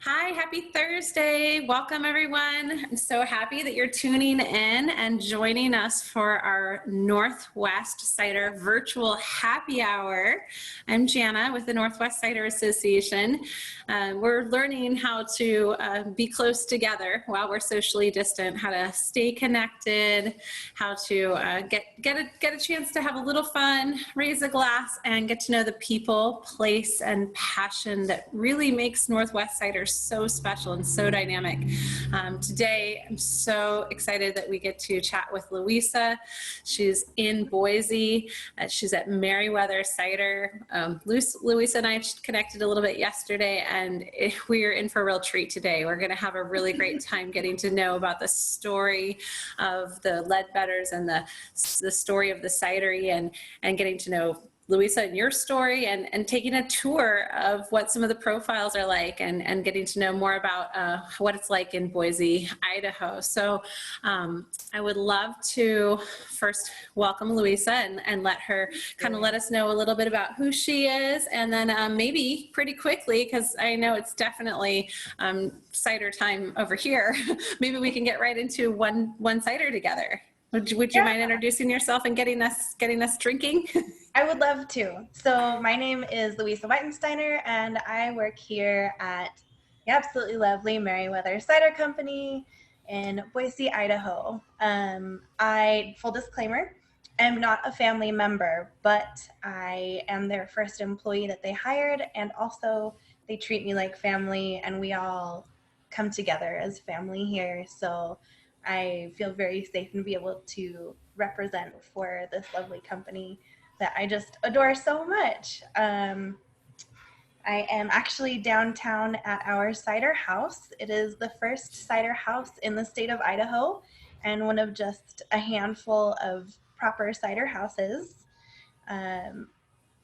Hi, happy Thursday. Welcome, everyone. I'm so happy that you're tuning in and joining us for our Northwest Cider virtual happy hour. I'm Jana with the Northwest Cider Association. We're learning how to be close together while we're socially distant, how to stay connected, how to get a chance to have a little fun, raise a glass, and get to know the people, place, and passion that really makes Northwest Cider so special and so dynamic. Today, I'm so excited that we get to chat with Louisa. She's in Boise. She's at Meriwether Cider. Louisa and I connected a little bit yesterday, and we are in for a real treat today. We're going to have a really great time getting to know about the story of the Leadbetters and the story of the cidery, and getting to know Louisa and your story, and taking a tour of what some of the profiles are like, and getting to know more about what it's like in Boise, Idaho. So I would love to first welcome Louisa and let her kind of let us know a little bit about who she is, and then maybe pretty quickly, because I know it's definitely cider time over here, maybe we can get right into one cider together. Would you mind introducing yourself and getting us drinking? I would love to. So my name is Louisa Weitensteiner, and I work here at the absolutely lovely Meriwether Cider Company in Boise, Idaho. Full disclaimer, am not a family member, but I am their first employee that they hired, and also they treat me like family, and we all come together as family here. So I feel very safe and be able to represent for this lovely company that I just adore so much. I am actually downtown at our cider house. It is the first cider house in the state of Idaho, and one of just a handful of proper cider houses.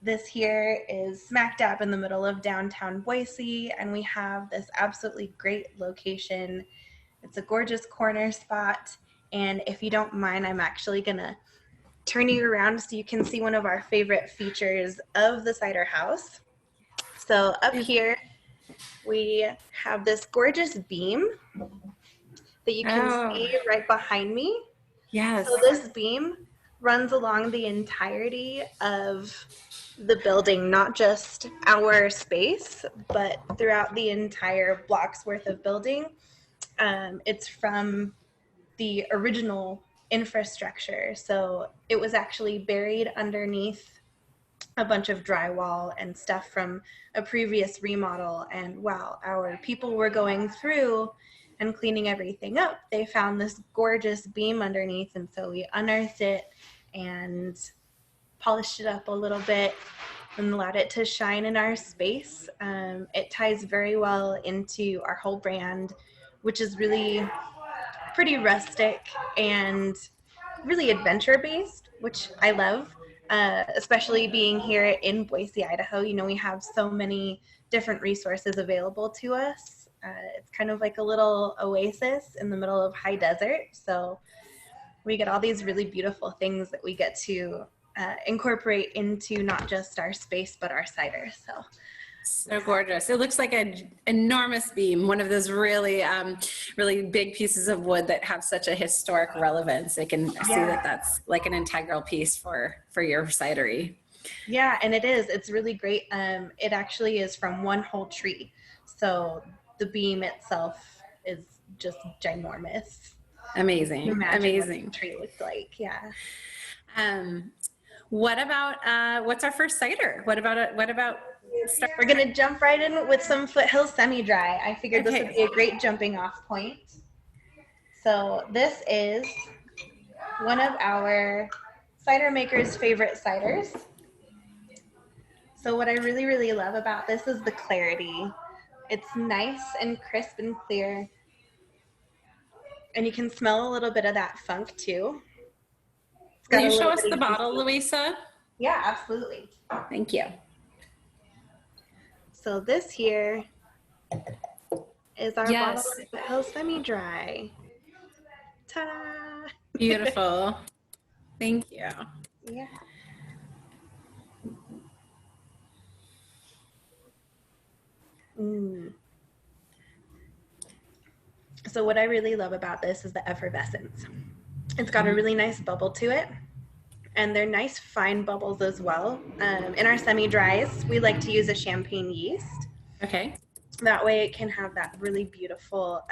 This here is smack dab in the middle of downtown Boise, and we have this absolutely great location. It's a gorgeous corner spot, and if you don't mind, I'm actually gonna turn you around so you can see one of our favorite features of the cider house. So up here, we have this gorgeous beam that you can see right behind me. Yes. So this beam runs along the entirety of the building, not just our space, but throughout the entire block's worth of building. It's from the original infrastructure. So it was actually buried underneath a bunch of drywall and stuff from a previous remodel. And while our people were going through and cleaning everything up, they found this gorgeous beam underneath. And so we unearthed it and polished it up a little bit and allowed it to shine in our space. It ties very well into our whole brand, which is really pretty rustic and really adventure based, which I love, especially being here in Boise, Idaho. You know, we have so many different resources available to us. It's kind of like a little oasis in the middle of high desert. So we get all these really beautiful things that we get to incorporate into not just our space, but our cider. So gorgeous. It looks like an enormous beam, one of those really, really big pieces of wood that have such a historic relevance. I can see that that's like an integral piece for your cidery. Yeah, and it is. It's really great. It actually is from one whole tree. So the beam itself is just ginormous. Amazing. Amazing. What the tree looks like. Yeah. What about what's our first cider? What about We're gonna jump right in with some Foothills Semi-Dry. I figured this would be a great jumping off point. So this is one of our cider makers' favorite ciders. So what I really, really love about this is the clarity. It's nice and crisp and clear. And you can smell a little bit of that funk too. Can you show us the bottle, Louisa? Yeah, absolutely. Thank you. So this here is our bottle of Foothills Semi-Dry. Ta-da! Beautiful. Thank you. Yeah. So what I really love about this is the effervescence. It's got a really nice bubble to it, and they're nice fine bubbles as well. In our semi-dries, we like to use a champagne yeast. Okay. That way it can have that really beautiful,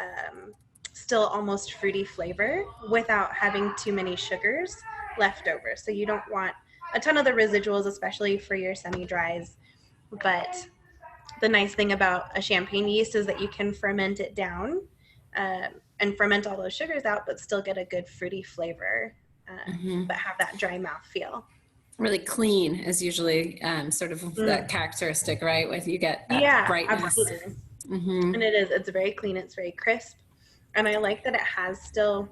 still almost fruity flavor without having too many sugars left over. So you don't want a ton of the residuals, especially for your semi-dries. But the nice thing about a champagne yeast is that you can ferment it down and ferment all those sugars out, but still get a good fruity flavor, but have that dry mouth feel. Really clean is usually sort of that characteristic, right? With you get that brightness. Absolutely. And it's very clean, it's very crisp. And I like that it has still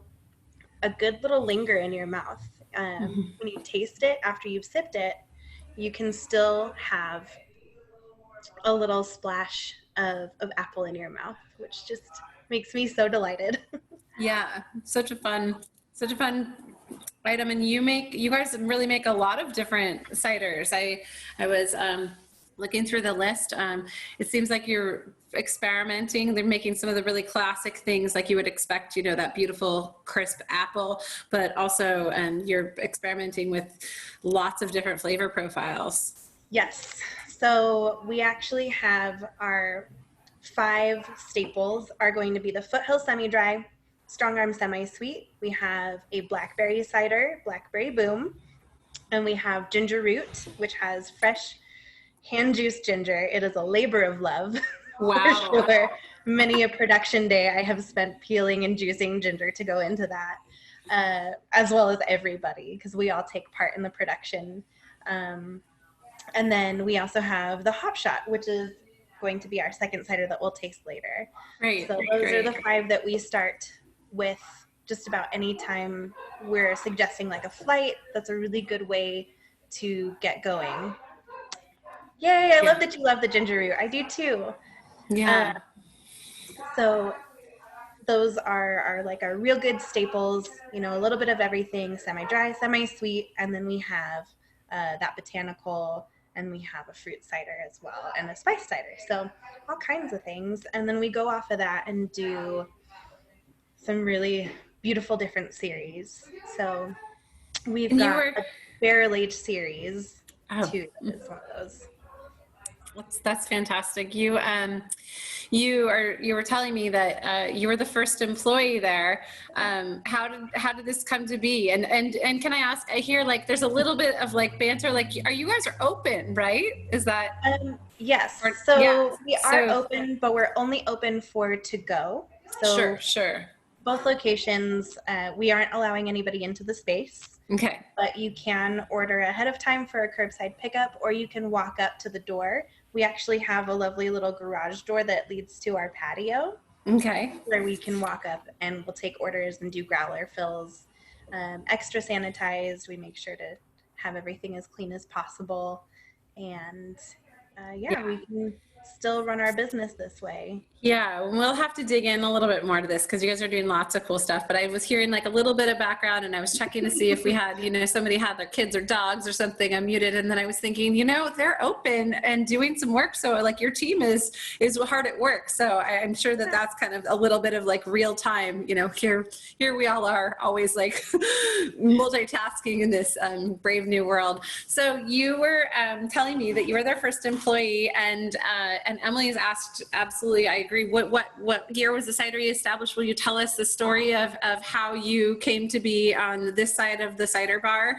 a good little linger in your mouth. When you taste it after you've sipped it, you can still have a little splash of apple in your mouth, which just makes me so delighted. Yeah, such a fun item. And you guys really make a lot of different ciders. I was looking through the list. It seems like you're experimenting. They're making some of the really classic things like you would expect, you know, that beautiful crisp apple, but also you're experimenting with lots of different flavor profiles. Yes. So we actually have our 5 staples are going to be the Foothills Semi-Dry, Strong Arm Semi-Sweet. We have a blackberry cider, Blackberry Boom, and we have ginger root, which has fresh hand-juiced ginger. It is a labor of love. Wow. For sure. Many a production day I have spent peeling and juicing ginger to go into that, as well as everybody, because we all take part in the production. And then we also have the Hop Shot, which is going to be our second cider that we'll taste later. Great. So those are the 5 that we start with just about any time we're suggesting like a flight. That's a really good way to get going. Yay, I love that you love the ginger root. I do too. Yeah. So those are like our real good staples, you know, a little bit of everything, semi-dry, semi-sweet, and then we have that botanical, and we have a fruit cider as well, and a spice cider. So all kinds of things. And then we go off of that and do some really beautiful different series. So we've got a barrel-aged series too. It's one of those. That's fantastic. You were telling me that you were the first employee there. How did this come to be? And can I ask? I hear like there's a little bit of like banter. Like, you guys are open, right? Is that? Yes. We are open, but we're only open for to go. So sure. Both locations, we aren't allowing anybody into the space. Okay. But you can order ahead of time for a curbside pickup, or you can walk up to the door. We actually have a lovely little garage door that leads to our patio. Okay. Where we can walk up and we'll take orders and do growler fills, extra sanitized. We make sure to have everything as clean as possible. And we can still run our business this way. Yeah, we'll have to dig in a little bit more to this because you guys are doing lots of cool stuff. But I was hearing like a little bit of background, and I was checking to see if we had, you know, somebody had their kids or dogs or something unmuted, and then I was thinking, you know, they're open and doing some work. So like your team is hard at work. So I'm sure that that's kind of a little bit of like real time. You know, here we all are always like multitasking in this brave new world. So you were telling me that you were their first employee, and Emily has asked, absolutely, I agree. What year was the cidery established? Will you tell us the story of how you came to be on this side of the cider bar?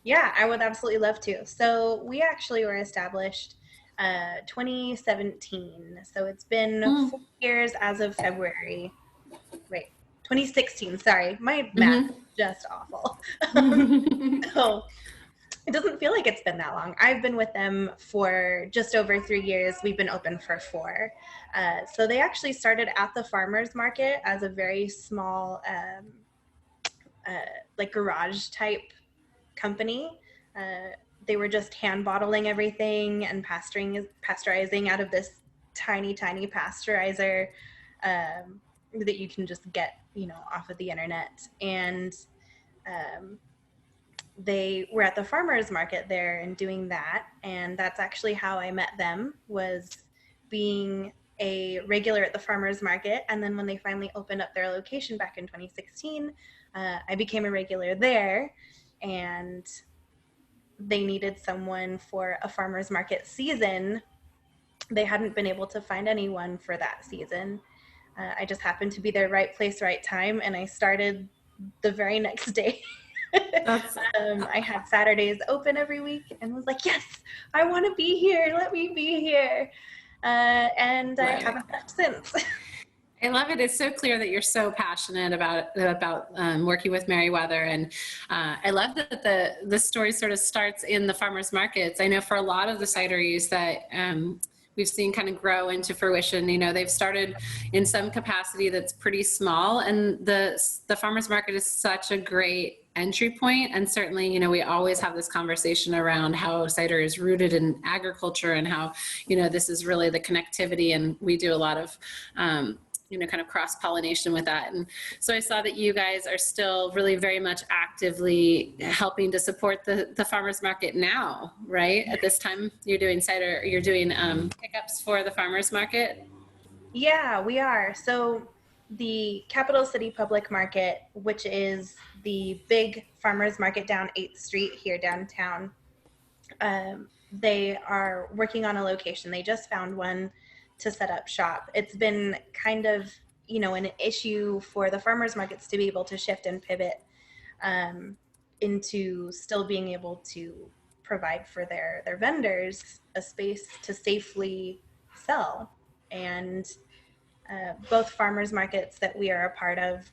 Yeah, I would absolutely love to. So we actually were established 2017. So it's been 4 years as of February. Wait, 2016. Sorry, my math is just awful. So it doesn't feel like it's been that long. I've been with them for just over 3 years. We've been open for 4. So they actually started at the farmer's market as a very small, like garage type company. They were just hand bottling everything and pasteurizing out of this tiny pasteurizer that you can just get, you know, off of the internet. And they were at the farmer's market there and doing that. And that's actually how I met them, was being a regular at the farmers market. And then when they finally opened up their location back in 2016, I became a regular there, and they needed someone for a farmers market season. They hadn't been able to find anyone for that season. I just happened to be there, right place, right time, and I started the very next day. That's I had Saturdays open every week and was like, yes, I want to be here. Let me be here. And I haven't left since. I love it. It's so clear that you're so passionate about working with Meriwether, and I love that the story sort of starts in the farmers markets. I know for a lot of the cideries that we've seen kind of grow into fruition, you know, they've started in some capacity that's pretty small, and the farmers market is such a great entry point. And certainly, you know, we always have this conversation around how cider is rooted in agriculture and how, you know, this is really the connectivity, and we do a lot of you know, kind of cross-pollination with that. And so I saw that you guys are still really very much actively helping to support the farmers market now, right? At this time, you're doing cider, you're doing pickups for the farmers market? Yeah, we are. So the Capital City Public Market, which is the big farmers market down 8th Street here downtown, they are working on a location. They just found one to set up shop. It's been kind of, you know, an issue for the farmers markets to be able to shift and pivot into still being able to provide for their vendors a space to safely sell. And both farmers markets that we are a part of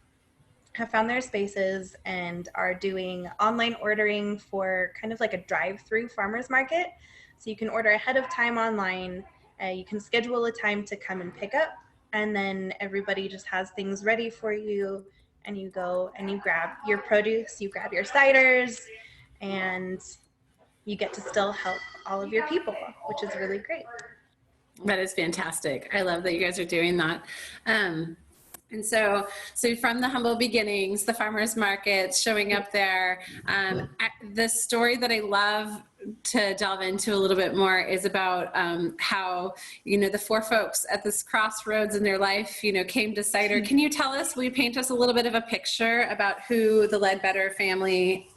have found their spaces and are doing online ordering for kind of like a drive-through farmers market. So you can order ahead of time online. You can schedule a time to come and pick up, and then everybody just has things ready for you, and you go and you grab your produce, you grab your ciders, and you get to still help all of your people, which is really great. That is fantastic. I love that you guys are doing that. And so from the humble beginnings, the farmers markets showing up there, the story that I love to delve into a little bit more is about how, you know, the four folks at this crossroads in their life, you know, came to cider. Can you tell us, will you paint us a little bit of a picture about who the Leadbetter family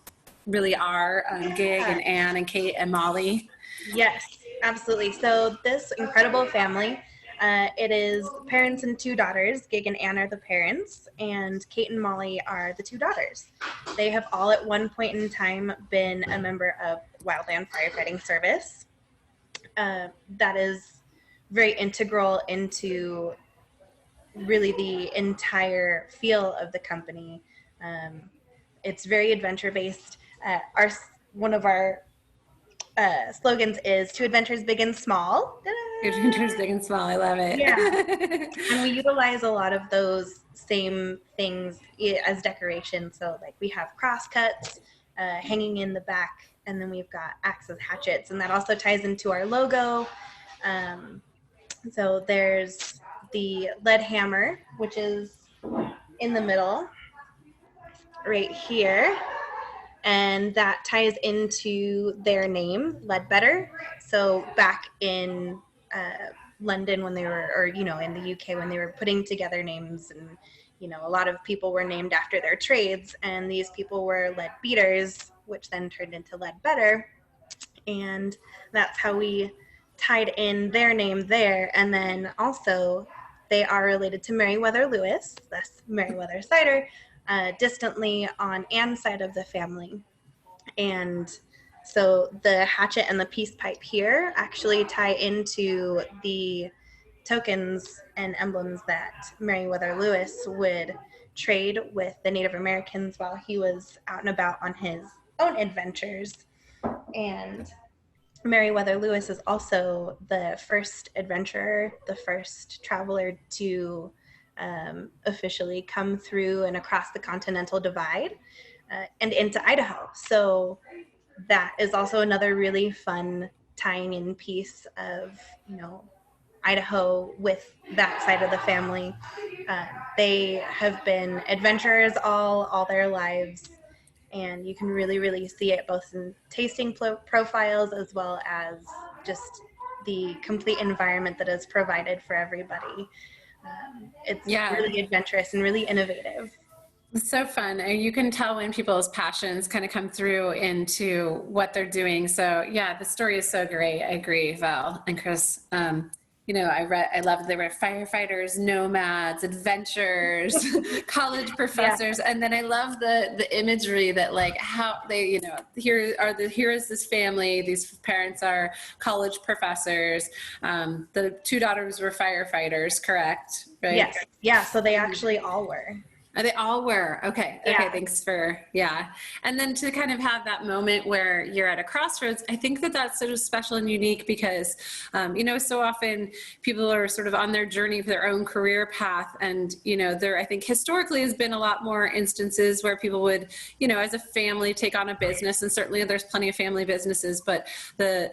really are, Gig and Ann and Kate and Molly? Yes, absolutely. So this incredible family, it is parents and two daughters. Gig and Ann are the parents, and Kate and Molly are the two daughters. They have all at one point in time been a member of Wildland Firefighting Service. That is very integral into really the entire feel of the company. It's very adventure based. One of our slogans is "Two adventures big and small." Two adventures big and small. I love it. Yeah. And we utilize a lot of those same things as decoration. So like we have cross cuts hanging in the back, and then we've got axes, hatchets, and that also ties into our logo. So there's the lead hammer, which is in the middle right here. And that ties into their name, Leadbetter. So back in London when they were, or, you know, in the UK when they were putting together names, and, you know, a lot of people were named after their trades, and these people were lead beaters, which then turned into Leadbetter. And that's how we tied in their name there. And then also they are related to Meriwether Lewis, that's Meriwether Cider, distantly on Ann's side of the family. And so the hatchet and the peace pipe here actually tie into the tokens and emblems that Meriwether Lewis would trade with the Native Americans while he was out and about on his own adventures. And Meriwether Lewis is also the first adventurer, the first traveler to officially come through and across the Continental Divide and into Idaho. So that is also another really fun tying in piece of, you know, Idaho with that side of the family. They have been adventurers all their lives, and you can really see it both in tasting profiles as well as just the complete environment that is provided for everybody. It's really adventurous and really innovative. It's so fun. You can tell when people's passions kind of come through into what they're doing. So yeah, the story is so great. I agree, Val and Chris. I love they were firefighters, nomads, adventurers, college professors, and then I love the imagery that like how they, here is this family. These parents are college professors. The two daughters were firefighters, correct? Right? Yes. Yeah. So they actually all were. They all were. Okay. Yeah. Okay. Thanks for, yeah. And then to kind of have that moment where you're at a crossroads, I think that that's sort of special and unique because, so often people are sort of on their journey for their own career path. And, there, I think historically has been a lot more instances where people would, as a family take on a business, and certainly there's plenty of family businesses, but the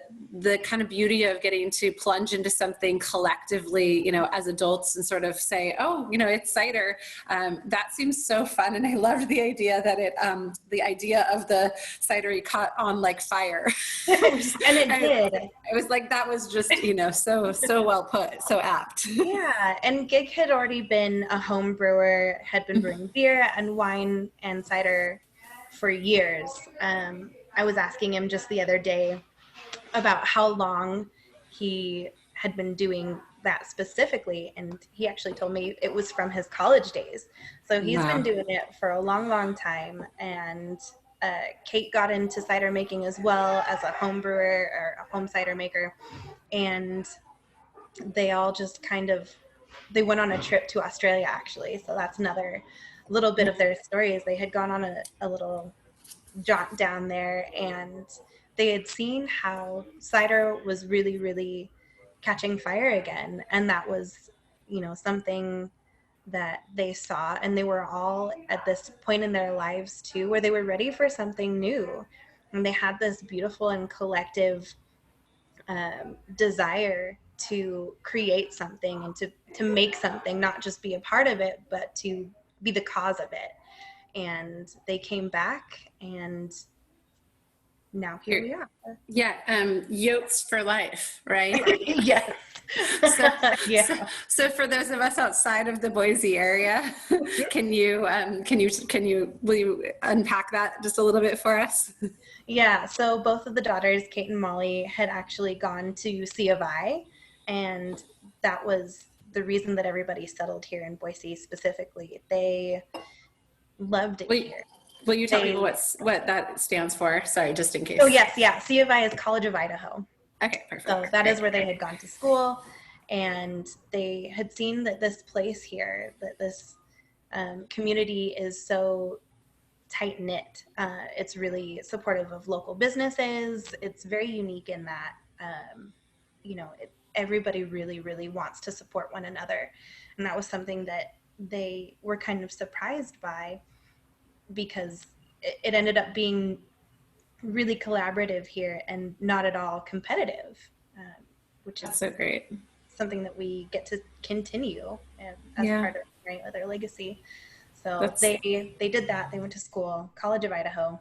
kind of beauty of getting to plunge into something collectively, as adults and sort of say, oh, it's cider, that seems so fun. And I loved the idea that the idea of the cidery caught on like fire. And it did. It was like, that was just, so well put, so apt. Yeah. And Gig had already been a home brewer, had been brewing beer and wine and cider for years. I was asking him just the other day about how long he had been doing that specifically, and he actually told me it was from his college days. So he's been doing it for a long, long time. And Kate got into cider making as well as a home brewer or a home cider maker, and they all just they went on a trip to Australia actually. So that's another little bit of their story, is they had gone on a little jaunt down there, and they had seen how cider was really, really catching fire again. And that was, something that they saw, and they were all at this point in their lives too, where they were ready for something new. And they had this beautiful and collective desire to create something and to make something, not just be a part of it, but to be the cause of it. And they came back, and now here we are. Yeah. Yotes for life, right? Yes. So for those of us outside of the Boise area, will you unpack that just a little bit for us? Yeah. So both of the daughters, Kate and Molly, had actually gone to C of I, and that was the reason that everybody settled here in Boise specifically. They loved it here. Will you tell people what that stands for? Sorry, just in case. Oh, yes. Yeah. C of I is College of Idaho. Okay, perfect. So that is where they had gone to school, and they had seen that this place here, that this community is so tight-knit. It's really supportive of local businesses. It's very unique in that, everybody really, really wants to support one another. And that was something that they were kind of surprised by, because it ended up being really collaborative here and not at all competitive, which is so great. Something that we get to continue as part of Meriwether legacy. So they did that. They went to school, College of Idaho,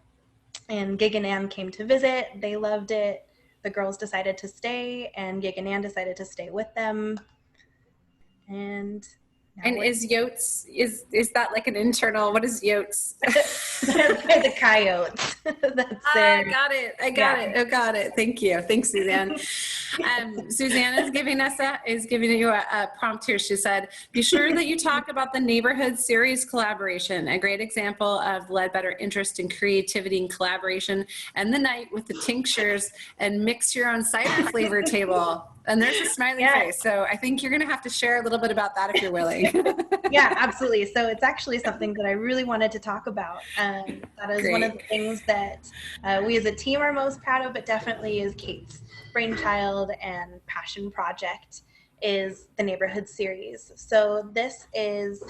and Gig and Ann came to visit. They loved it. The girls decided to stay, and Gig and Ann decided to stay with them. And is Yotes, is that like an internal, what is Yotes? The coyotes. I got it. I got it. Thank you. Thanks, Suzanne. Suzanne is giving you a prompt here. She said, be sure that you talk about the neighborhood series collaboration, a great example of Leadbetter interest in creativity and collaboration, and the night with the tinctures and mix your own cider flavor table. And there's a smiley face. So I think you're going to have to share a little bit about that if you're willing. Yeah, absolutely. So it's actually something that I really wanted to talk about. That is one of the things that we as a team are most proud of, but definitely is Kate's brainchild and passion project, is the neighborhood series. So this is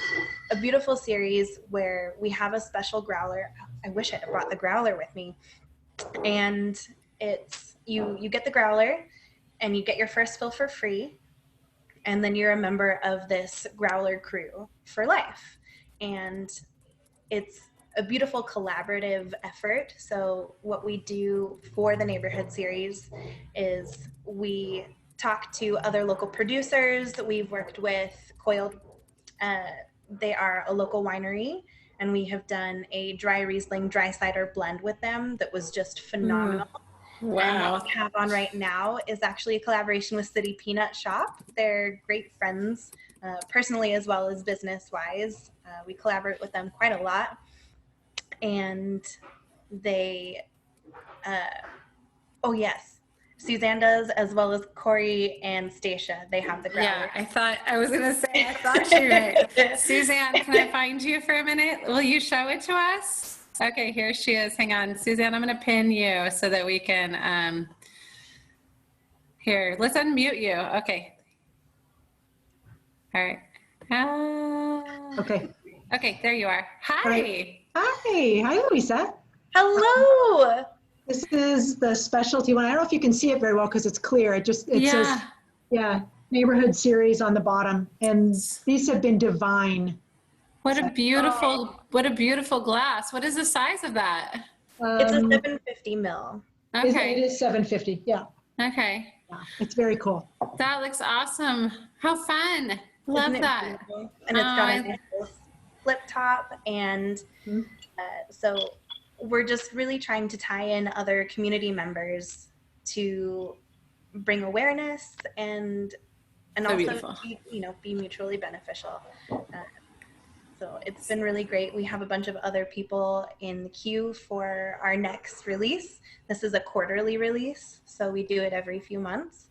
a beautiful series where we have a special growler. I wish I had brought the growler with me. And it's, you get the growler, and you get your first fill for free, and then you're a member of this growler crew for life. And it's a beautiful collaborative effort. So what we do for the neighborhood series is we talked to other local producers. We've worked with Coiled. They are a local winery, and we have done a dry Riesling dry cider blend with them that was just phenomenal. Wow. And what we have on right now is actually a collaboration with City Peanut Shop. They're great friends, personally as well as business-wise. We collaborate with them quite a lot. And they, oh yes, Suzanne does, as well as Corey and Stacia. They have the growler. Yeah, I thought you right. Suzanne, can I find you for a minute? Will you show it to us? Okay, here she is. Hang on. Suzanne, I'm going to pin you so that we can, here, let's unmute you. Okay. All right. Okay. Okay, there you are. Hi. Right. Hi, Louisa. Hello. This is the specialty one. I don't know if you can see it very well because it's clear. It says, neighborhood series on the bottom. And these have been divine. What a beautiful glass. What is the size of that? It's a 750 ml. Okay. It is 750. Yeah. Okay. Yeah. It's very cool. That looks awesome. How fun. Love that. Beautiful? And it's got a nice flip top. And so we're just really trying to tie in other community members to bring awareness and So also beautiful. be mutually beneficial. So it's been really great. We have a bunch of other people in the queue for our next release. This is a quarterly release, so we do it every few months.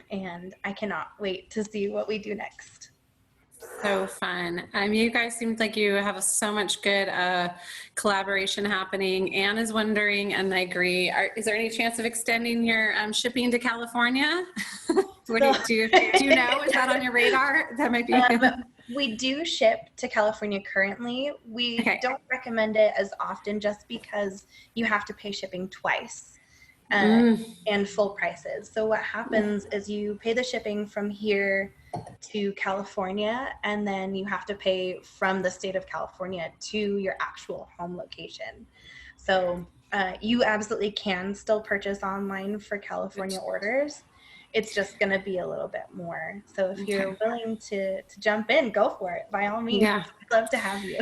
And I cannot wait to see what we do next. So fun. You guys seem like you have so much good collaboration happening. Anne is wondering, and I agree, is there any chance of extending your shipping to California? Do you know? Is that on your radar? That might be. We do ship to California currently. We don't recommend it as often just because you have to pay shipping twice and full prices. So what happens is you pay the shipping from here to California, and then you have to pay from the state of California to your actual home location. So you absolutely can still purchase online for California orders. It's just going to be a little bit more. So if you're willing to jump in, go for it. By all means, I'd love to have you.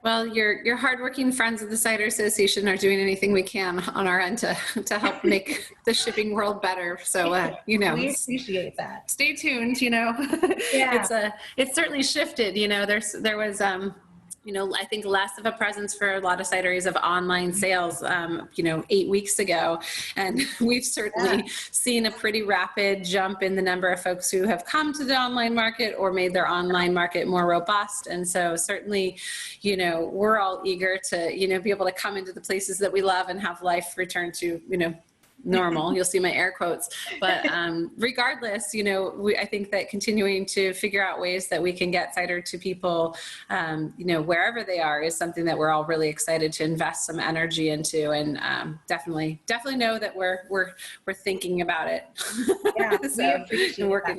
Well, your hardworking friends of the Cider Association are doing anything we can on our end to help make the shipping world better. So, we appreciate that. Stay tuned, Yeah. It's certainly shifted, there was, I think less of a presence for a lot of cideries of online sales, 8 weeks ago. And we've certainly seen a pretty rapid jump in the number of folks who have come to the online market or made their online market more robust. And so certainly, we're all eager to, be able to come into the places that we love and have life return to, normal. You'll see my air quotes, but regardless, I think that continuing to figure out ways that we can get cider to people, wherever they are, is something that we're all really excited to invest some energy into, and definitely know that we're thinking about it. Yeah, So,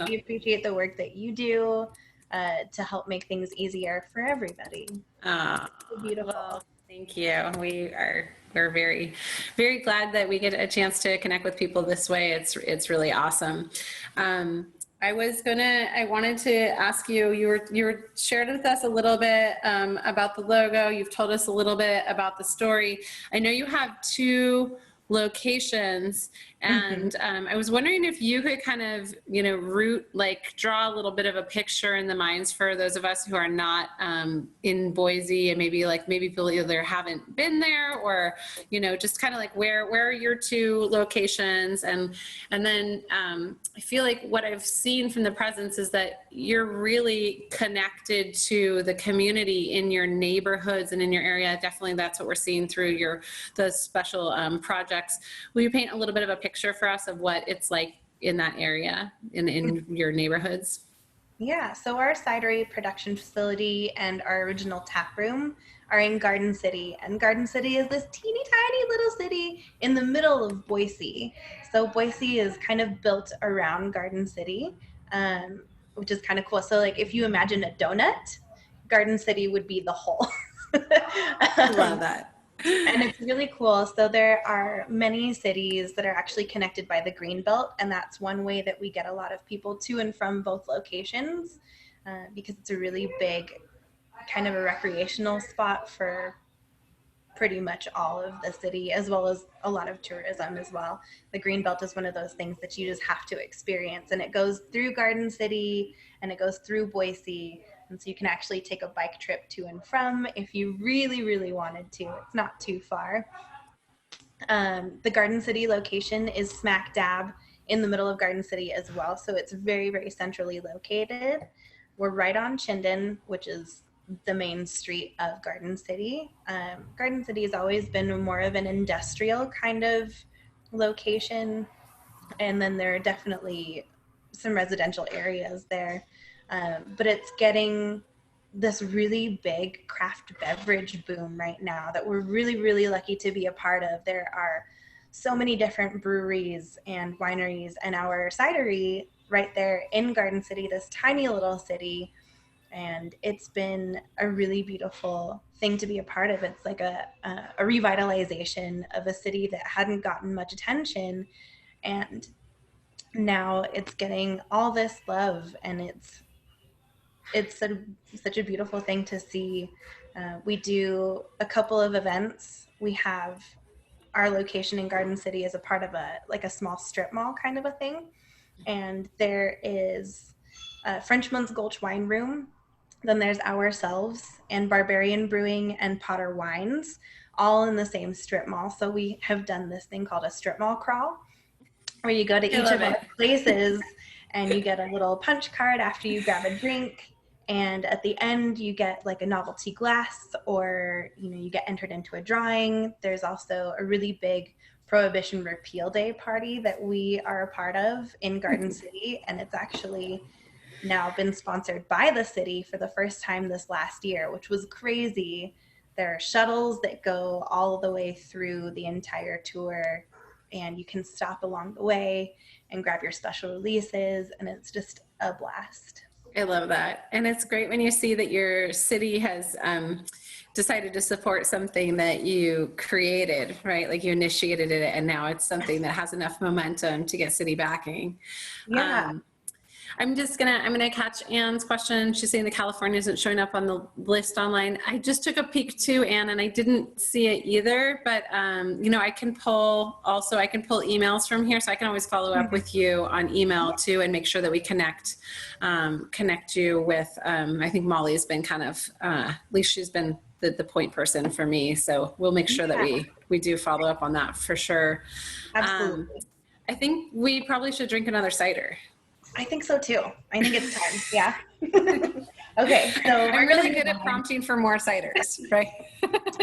we appreciate the work that you do to help make things easier for everybody. Beautiful. Well, thank you. We're very, very glad that we get a chance to connect with people this way. It's really awesome. I wanted to ask you, you were shared with us a little bit about the logo. You've told us a little bit about the story. I know you have 2 locations, and I was wondering if you could kind of, draw a little bit of a picture in the minds for those of us who are not in Boise, and maybe people either haven't been there or, just kind of like where are your 2 locations? And then I feel like what I've seen from the presence is that you're really connected to the community in your neighborhoods and in your area. Definitely that's what we're seeing through the special projects. Will you paint a little bit of a picture for us of what it's like in that area, in your neighborhoods? Yeah, so our cidery production facility and our original tap room are in Garden City, and Garden City is this teeny tiny little city in the middle of Boise. So Boise is kind of built around Garden City, which is kind of cool. So if you imagine a donut, Garden City would be the whole. Love that. And it's really cool. So there are many cities that are actually connected by the Greenbelt, and that's one way that we get a lot of people to and from both locations, because it's a really big kind of a recreational spot for pretty much all of the city, as well as a lot of tourism as well. The Greenbelt is one of those things that you just have to experience, and it goes through Garden City and it goes through Boise, and so you can actually take a bike trip to and from if you really, really wanted to. It's not too far. The Garden City location is smack dab in the middle of Garden City as well, so it's very, very centrally located. We're right on Chinden, which is the main street of Garden City. Garden City has always been more of an industrial kind of location, and then there are definitely some residential areas there, but it's getting this really big craft beverage boom right now that we're really, really lucky to be a part of. There are so many different breweries and wineries, and our cidery right there in Garden City, this tiny little city, and it's been a really beautiful thing to be a part of. It's like a revitalization of a city that hadn't gotten much attention, and now it's getting all this love, and it's such a beautiful thing to see. We do a couple of events. We have our location in Garden City as a part of a small strip mall kind of a thing, and there is Frenchman's Gulch Wine Room. Then there's ourselves and Barbarian Brewing and Potter Wines, all in the same strip mall. So we have done this thing called a strip mall crawl, where you go to each of our places and you get a little punch card after you grab a drink, and at the end you get like a novelty glass, or you get entered into a drawing. There's also a really big Prohibition Repeal Day party that we are a part of in Garden City, and it's actually now been sponsored by the city for the first time this last year, which was crazy. There are shuttles that go all the way through the entire tour, and you can stop along the way and grab your special releases, and it's just a blast. I love that. And it's great when you see that your city has decided to support something that you created, right? Like you initiated it, and now it's something that has enough momentum to get city backing. Yeah. I'm gonna catch Anne's question. She's saying the California isn't showing up on the list online. I just took a peek too, Anne, and I didn't see it either, but I can pull emails from here, so I can always follow up with you on email too, and make sure that we connect you with, I think Molly's been kind of, at least she's been the point person for me. So we'll make sure that we do follow up on that for sure. Absolutely. I think we probably should drink another cider. I think so too. I think it's time. Yeah. Okay. So I'm really good at prompting for more ciders, right?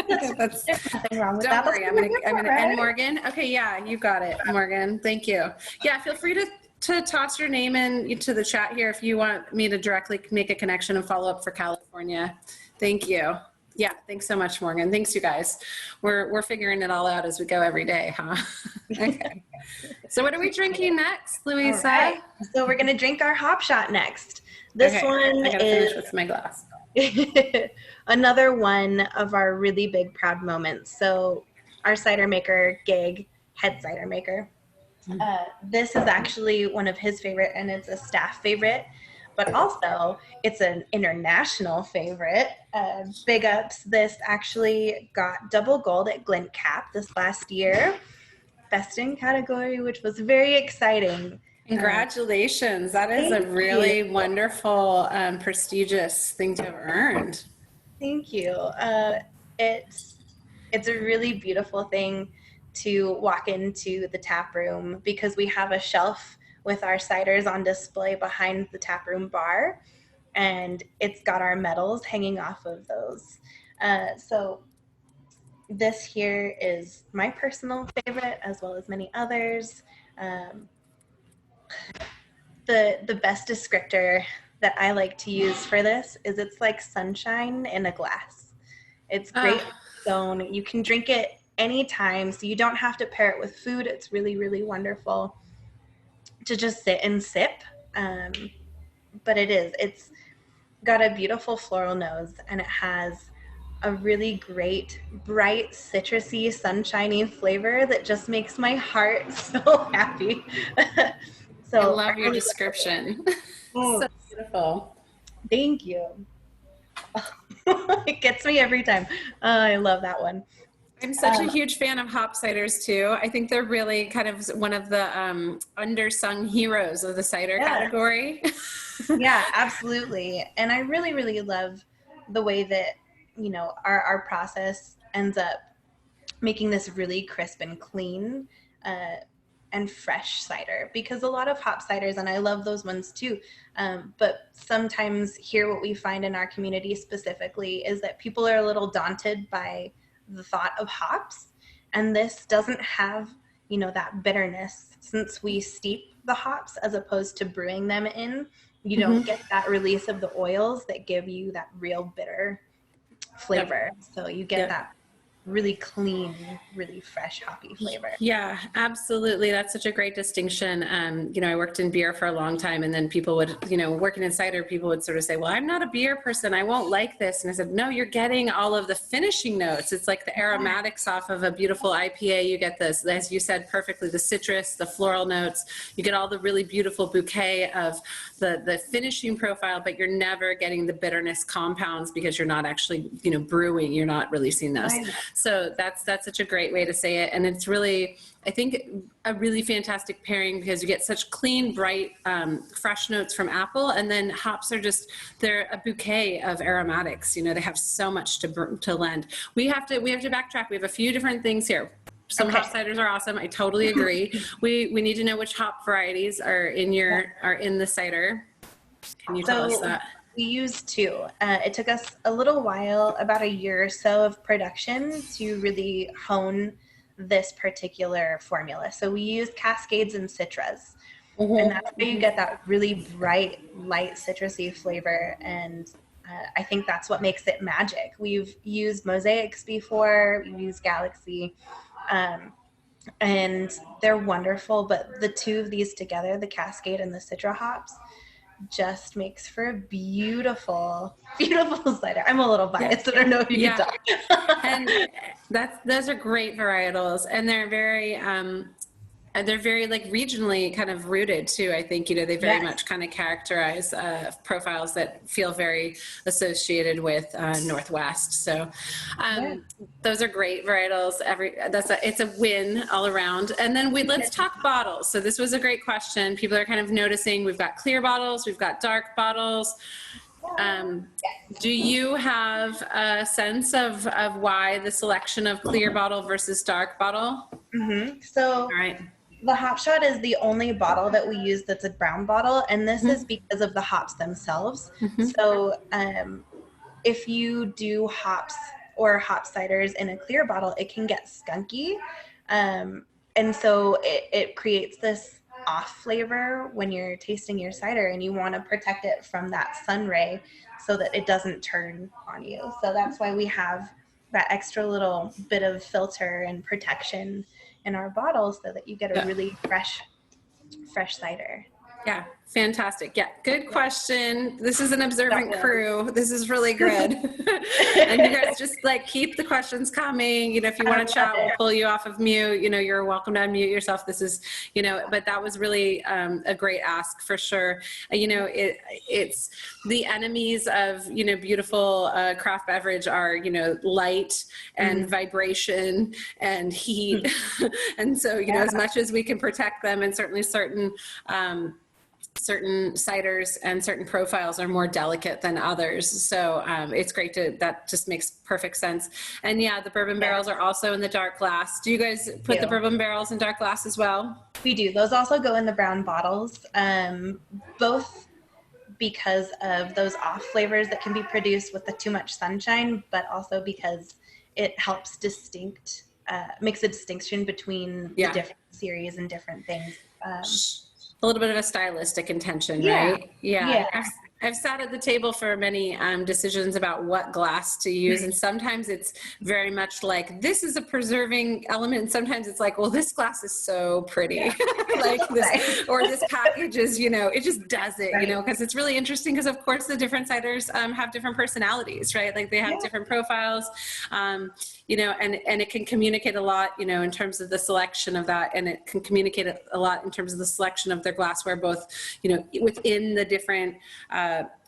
There's nothing wrong with that. Don't worry. I'm gonna end Morgan. Okay. Yeah, you got it, Morgan. Thank you. Yeah. Feel free to toss your name into the chat here if you want me to directly make a connection and follow up for California. Thank you. Yeah, thanks so much, Morgan. Thanks, you guys. We're figuring it all out as we go every day, huh? Okay. So what are we drinking next, Louisa? Right. So we're gonna drink our hop shot next. This one I gotta finish with my glass. Another one of our really big proud moments. So our cider maker, Gig, head cider maker. This is actually one of his favorite, and it's a staff favorite, but also it's an international favorite. Big ups. This actually got double gold at Glint Cap this last year. Best in category, which was very exciting. Congratulations. That is a really wonderful, prestigious thing to have earned. Thank you. It's a really beautiful thing to walk into the tap room, because we have a shelf with our ciders on display behind the tap room bar, and it's got our medals hanging off of those. So this here is my personal favorite, as well as many others. The best descriptor that I like to use for this is it's like sunshine in a glass. It's great zone. You can drink it anytime, so you don't have to pair it with food. It's really, really wonderful to just sit and sip. But it's got a beautiful floral nose, and it has a really great, bright, citrusy, sunshiny flavor that just makes my heart so happy. So I love your description. So beautiful. Thank you. It gets me every time. I love that one. I'm such a huge fan of hop ciders too. I think they're really kind of one of the undersung heroes of the cider category. Yeah, absolutely. And I really, really love the way that, you know, our process ends up making this really crisp and clean and fresh cider, because a lot of hop ciders, and I love those ones too, but sometimes here what we find in our community specifically is that people are a little daunted by the thought of hops, and this doesn't have, you know, that bitterness. Since we steep the hops as opposed to brewing them in, you don't get that release of the oils that give you that real bitter flavor. So you get that really clean, really fresh hoppy flavor. Yeah, absolutely. That's such a great distinction. You know, I worked in beer for a long time, and then people would, you know, working in cider, people would sort of say, well, I'm not a beer person, I won't like this. And I said, no, you're getting all of the finishing notes. It's like the aromatics off of a beautiful IPA. You get this, as you said perfectly, the citrus, the floral notes, you get all the really beautiful bouquet of the finishing profile, but you're never getting the bitterness compounds because you're not actually, you know, brewing, you're not releasing those. So that's such a great way to say it. And it's really, I think, a really fantastic pairing because you get such clean, bright, fresh notes from apple. And then hops are just, they're a bouquet of aromatics. You know, they have so much to lend. We have to backtrack. We have a few different things here. Some hop ciders are awesome. I totally agree. We need to know which hop varieties are in the cider. Can you tell us that? We used two. It took us a little while, about a year or so of production to really hone this particular formula. So we used Cascades and Citras. And that's where you get that really bright, light, citrusy flavor. And I think that's what makes it magic. We've used Mosaics before, we've used Galaxy, and they're wonderful. But the two of these together, the Cascade and the Citra hops, just makes for a beautiful, beautiful cider. I'm a little biased. I don't know if you can tell. And those are great varietals, and they're very like regionally kind of rooted too. I think, you know, they very much kind of characterize profiles that feel very associated with Northwest. So those are great varietals. It's a win all around. And then let's talk bottles. So this was a great question. People are kind of noticing we've got clear bottles, we've got dark bottles. Do you have a sense of why the selection of clear bottle versus dark bottle? So all right. The Hop Shot is the only bottle that we use that's a brown bottle, and this is because of the hops themselves. So if you do hops or hop ciders in a clear bottle, it can get skunky. And so it creates this off flavor when you're tasting your cider, and you want to protect it from that sun ray so that it doesn't turn on you. So that's why we have that extra little bit of filter and protection in our bottles so that you get a really fresh cider. Yeah, fantastic. Yeah, good question. This is an observant crew. This is really good. And you guys just like keep the questions coming. You know, if you want to chat, we'll pull you off of mute. You know, you're welcome to unmute yourself. This is, you know, but that was really a great ask for sure. You know, it's the enemies of, you know, beautiful craft beverage are, you know, light and vibration and heat. And so, you know, as much as we can protect them, and certainly certain ciders and certain profiles are more delicate than others. So it's great that just makes perfect sense. And yeah, the bourbon barrels are also in the dark glass. Do you guys put the bourbon barrels in dark glass as well? We do. Those also go in the brown bottles, both because of those off flavors that can be produced with the too much sunshine, but also because it helps makes a distinction between the different series and different things. A little bit of a stylistic intention, right? Yeah. I've sat at the table for many decisions about what glass to use, and sometimes it's very much like, this is a preserving element. Sometimes it's like, well, this glass is so pretty, like this, or this package is, it just does it, because it's really interesting, because of course the different ciders have different personalities, right? Like they have different profiles, and it can communicate a lot, in terms of the selection of that, and it can communicate a lot in terms of the selection of their glassware, both, within the different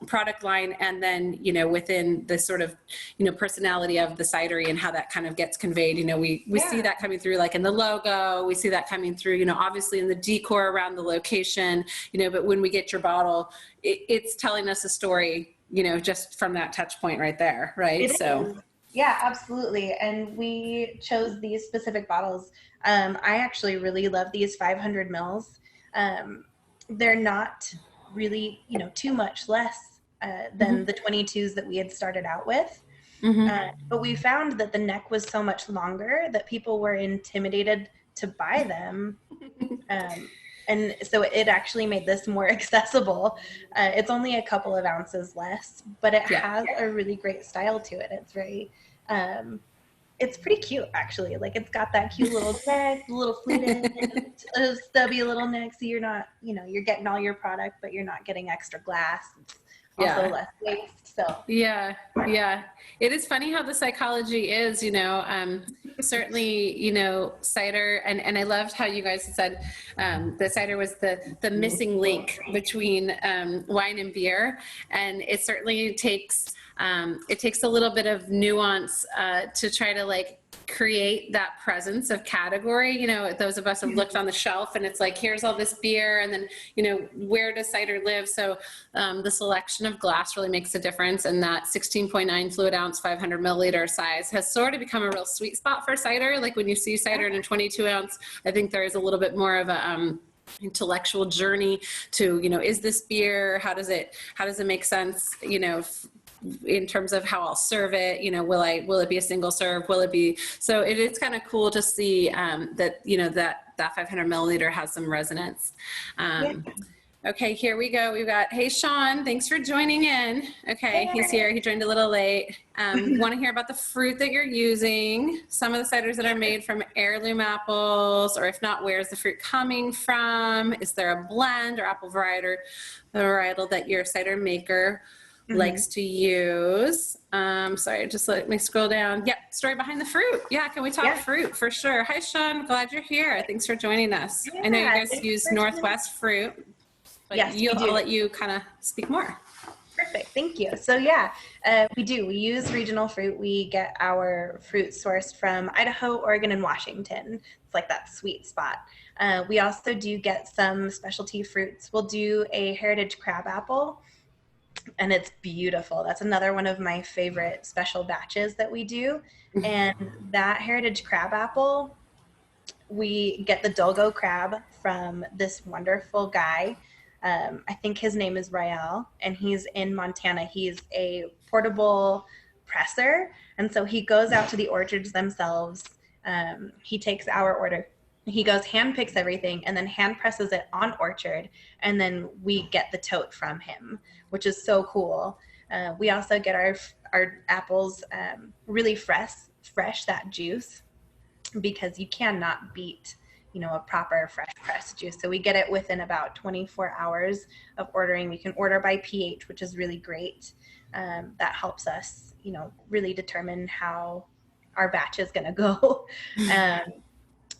product line, and then, within the sort of, personality of the cidery and how that kind of gets conveyed. We see that coming through, like in the logo, we see that coming through, obviously in the decor around the location, but when we get your bottle, it's telling us a story, just from that touch point right there, right? So. Yeah, absolutely. And we chose these specific bottles. I actually really love these 500 mils. They're not really, too much less than the 22s that we had started out with. But we found that the neck was so much longer that people were intimidated to buy them. And so it actually made this more accessible. It's only a couple of ounces less, but it has a really great style to it. It's very, it's pretty cute actually. Like it's got that cute little neck, little fluted, a stubby little neck. So you're not, you're getting all your product, but you're not getting extra glass. It's also less waste. So yeah, it is funny how the psychology is, certainly, cider, and I loved how you guys said the cider was the missing link between wine and beer, and it certainly takes a little bit of nuance to try to like create that presence of category. Those of us have looked on the shelf and it's like, here's all this beer, and then, where does cider live? So the selection of glass really makes a difference, and that 16.9 fluid ounce, 500 milliliter size has sort of become a real sweet spot for cider. Like when you see cider in a 22 ounce, I think there is a little bit more of a intellectual journey to, is this beer? How does it make sense? In terms of how I'll serve it, will it be a single serve? Will it be? So it is kind of cool to see that, that 500 milliliter has some resonance. Okay, here we go. We've got, hey, Sean, thanks for joining in. Okay, he's here. He joined a little late. Want to hear about the fruit that you're using, some of the ciders that are made from heirloom apples, or if not, where's the fruit coming from? Is there a blend or apple varietal that your cider maker likes to use? Sorry, just let me scroll down. Yep, story behind the fruit. Yeah, can we talk fruit for sure? Hi, Sean, glad you're here. Thanks for joining us. I know you guys use Northwest fruit, but I'll let you kind of speak more. Perfect, thank you. So we do. We use regional fruit. We get our fruit sourced from Idaho, Oregon, and Washington. It's like that sweet spot. We also do get some specialty fruits. We'll do a heritage crabapple, and it's beautiful. That's another one of my favorite special batches that we do. And that heritage crabapple, we get the Dolgo crab from this wonderful guy. I think his name is Rael, and he's in Montana. He's a portable presser, and so he goes out to the orchards themselves. He takes our order. He goes, hand picks everything, and then hand presses it on orchard, and then we get the tote from him, which is so cool. We also get our apples really fresh, that juice, because you cannot beat a proper fresh pressed juice. So we get it within about 24 hours of ordering. We can order by pH, which is really great. That helps us, really determine how our batch is going to go.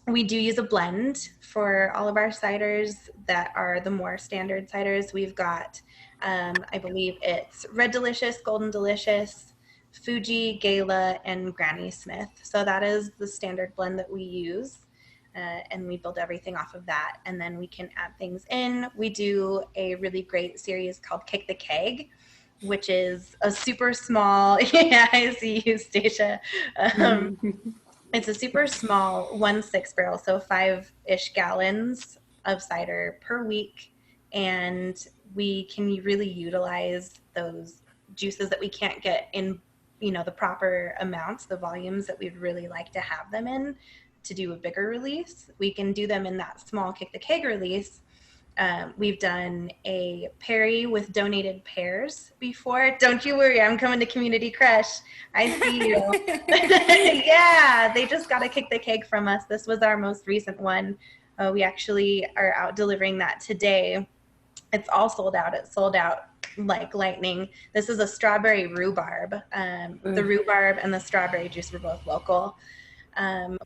We do use a blend for all of our ciders that are the more standard ciders. We've got, I believe it's Red Delicious, Golden Delicious, Fuji, Gala, and Granny Smith. So that is the standard blend that we use. And we build everything off of that. And then we can add things in. We do a really great series called Kick the Keg, which is a super small, I see you, Stacia. It's a super small 1/6 barrel, so 5-ish gallons of cider per week. And we can really utilize those juices that we can't get in, the proper amounts, the volumes that we'd really like to have them in, to do a bigger release. We can do them in that small Kick the Keg release, We've done a Perry with donated pears before. Don't you worry, I'm coming to Community Crush. I see you. Yeah, they just got to kick the cake from us. This was our most recent one. We actually are out delivering that today. It's all sold out. It sold out like lightning. This is a strawberry rhubarb. The rhubarb and the strawberry juice were both local.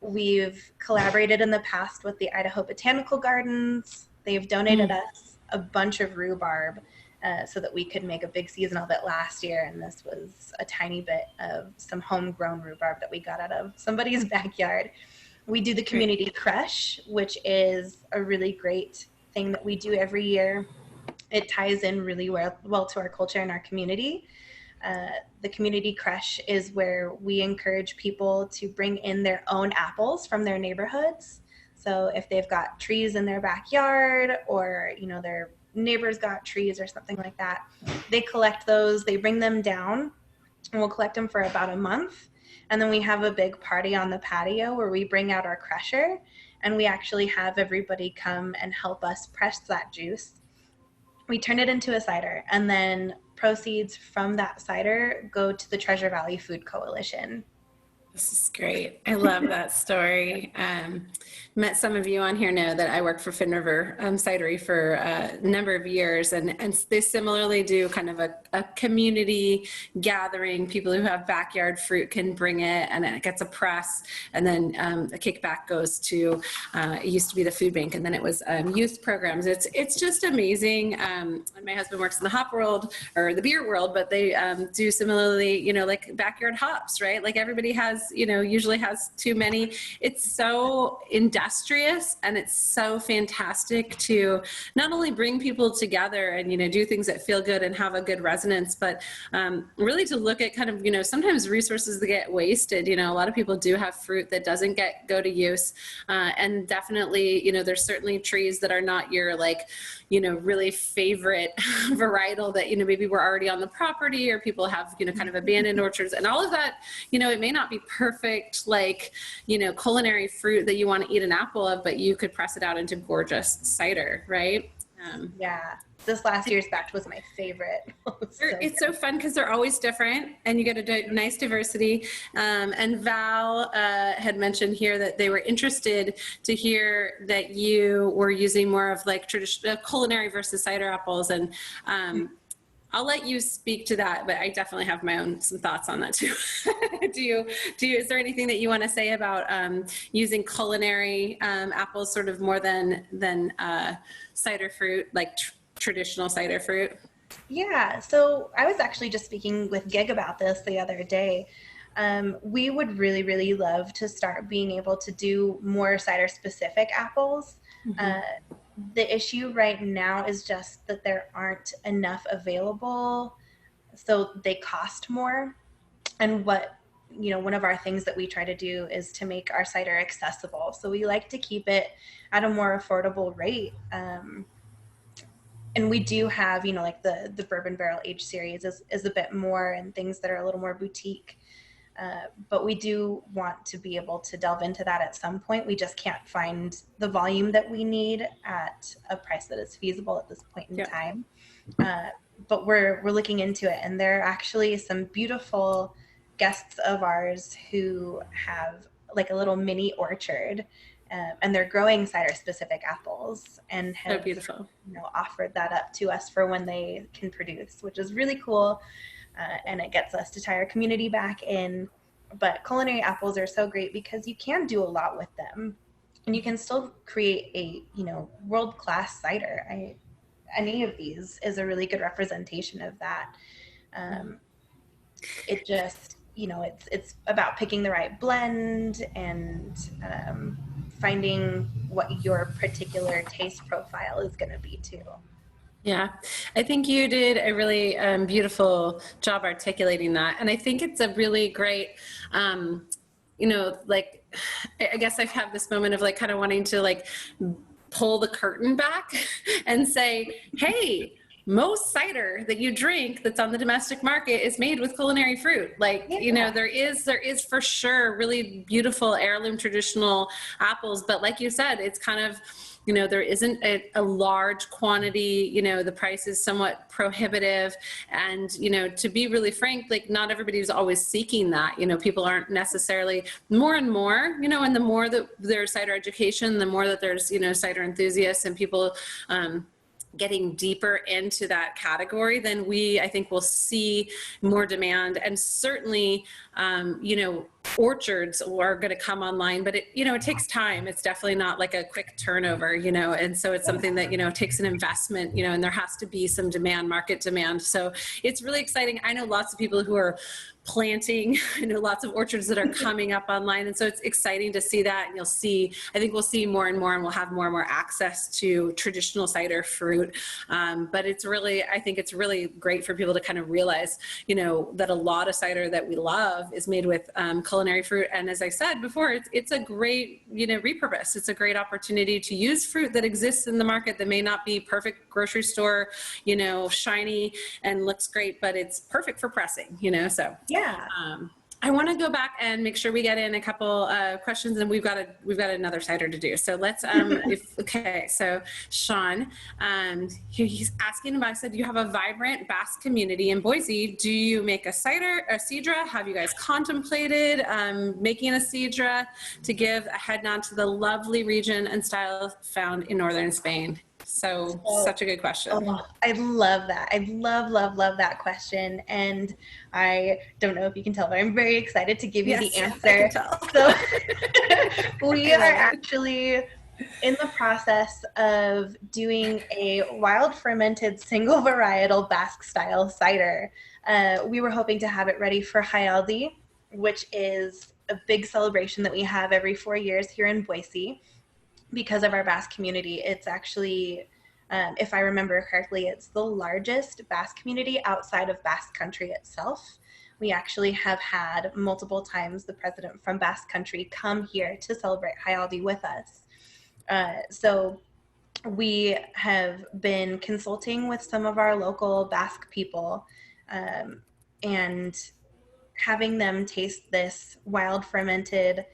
We've collaborated in the past with the Idaho Botanical Gardens. They've donated us a bunch of rhubarb so that we could make a big season of it last year. And this was a tiny bit of some homegrown rhubarb that we got out of somebody's backyard. We do the Community Crush, which is a really great thing that we do every year. It ties in really well to our culture and our community. The Community Crush is where we encourage people to bring in their own apples from their neighborhoods. So if they've got trees in their backyard, or their neighbors got trees or something like that, they collect those, they bring them down, and we'll collect them for about a month. And then we have a big party on the patio where we bring out our crusher, and we actually have everybody come and help us press that juice. We turn it into a cider, and then proceeds from that cider go to the Treasure Valley Food Coalition. This is great. I love that story. Met some of you on here know that I worked for Fin River Cidery for a number of years, and they similarly do kind of a community gathering. People who have backyard fruit can bring it, and it gets a press, and then a kickback goes to, it used to be the food bank, and then it was youth programs. It's just amazing. My husband works in the hop world, or the beer world, but they do similarly, like backyard hops, right? Like everybody has, usually has too many. It's so industrious, and it's so fantastic to not only bring people together and, do things that feel good and have a good resonance, but really to look at kind of, sometimes resources that get wasted. A lot of people do have fruit that doesn't go to use. And definitely, there's certainly trees that are not your really favorite varietal that, maybe we're already on the property, or people have, kind of abandoned orchards and all of that. It may not be perfect, culinary fruit that you want to eat an apple of, but you could press it out into gorgeous cider, right? Yeah, this last year's batch was my favorite. It's so fun because they're always different, and you get a nice diversity. And Val had mentioned here that they were interested to hear that you were using more of traditional culinary versus cider apples, and I'll let you speak to that, but I definitely have some thoughts on that too. Is there anything that you want to say about using culinary apples sort of more than cider fruit, like traditional cider fruit? Yeah, so I was actually just speaking with Gig about this the other day. We would really, really love to start being able to do more cider specific apples. Mm-hmm. The issue right now is just that there aren't enough available, so they cost more. And one of our things that we try to do is to make our cider accessible. So we like to keep it at a more affordable rate. And we do have, the bourbon barrel aged series is a bit more, and things that are a little more boutique. But we do want to be able to delve into that at some point. We just can't find the volume that we need at a price that is feasible at this point in time. But we're looking into it, and there are actually some beautiful guests of ours who have a little mini orchard, and they're growing cider specific apples, and have beautiful. Offered that up to us for when they can produce, which is really cool. And it gets us to tie our community back in. But culinary apples are so great because you can do a lot with them, and you can still create a world-class cider. Any of these is a really good representation of that. It just it's about picking the right blend and finding what your particular taste profile is going to be too. Yeah, I think you did a really beautiful job articulating that. And I think it's a really great, I guess I've had this moment of kind of wanting to pull the curtain back and say, hey, most cider that you drink that's on the domestic market is made with culinary fruit. There is for sure really beautiful heirloom traditional apples, but like you said, it's kind of, there isn't a large quantity, the price is somewhat prohibitive. And, to be really frank, like not everybody's always seeking that, people aren't necessarily more and more, and the more that there's cider education, the more that there's, cider enthusiasts and people, getting deeper into that category, then I think we'll see more demand. And certainly, orchards are going to come online, but it takes time. It's definitely not like a quick turnover, and so it's something that, takes an investment, and there has to be some market demand. So it's really exciting. I know lots of people who are planting. I know lots of orchards that are coming up online. And so it's exciting to see that. And I think we'll see more and more, and we'll have more and more access to traditional cider fruit. But I think it's really great for people to kind of realize, that a lot of cider that we love is made with culinary fruit. And as I said before, it's a great, repurpose. It's a great opportunity to use fruit that exists in the market that may not be perfect grocery store, shiny and looks great, but it's perfect for pressing, so. Yeah. I want to go back and make sure we get in a couple questions, and we've got another cider to do. So let's, so Sean, he's asking about, I said, you have a vibrant Basque community in Boise. Do you make a cidra? Have you guys contemplated making a cidra to give a head nod to the lovely region and style found in northern Spain? So such a good question. Oh, I love that. I love that question. And I don't know if you can tell, but I'm very excited to give you the answer. So we are actually in the process of doing a wild fermented single varietal Basque style cider. We were hoping to have it ready for Jaialdi, which is a big celebration that we have every 4 years here in Boise. Because of our Basque community, it's actually, if I remember correctly, it's the largest Basque community outside of Basque Country itself. We actually have had multiple times the president from Basque Country come here to celebrate Jaialdi with us. So we have been consulting with some of our local Basque people and having them taste this wild fermented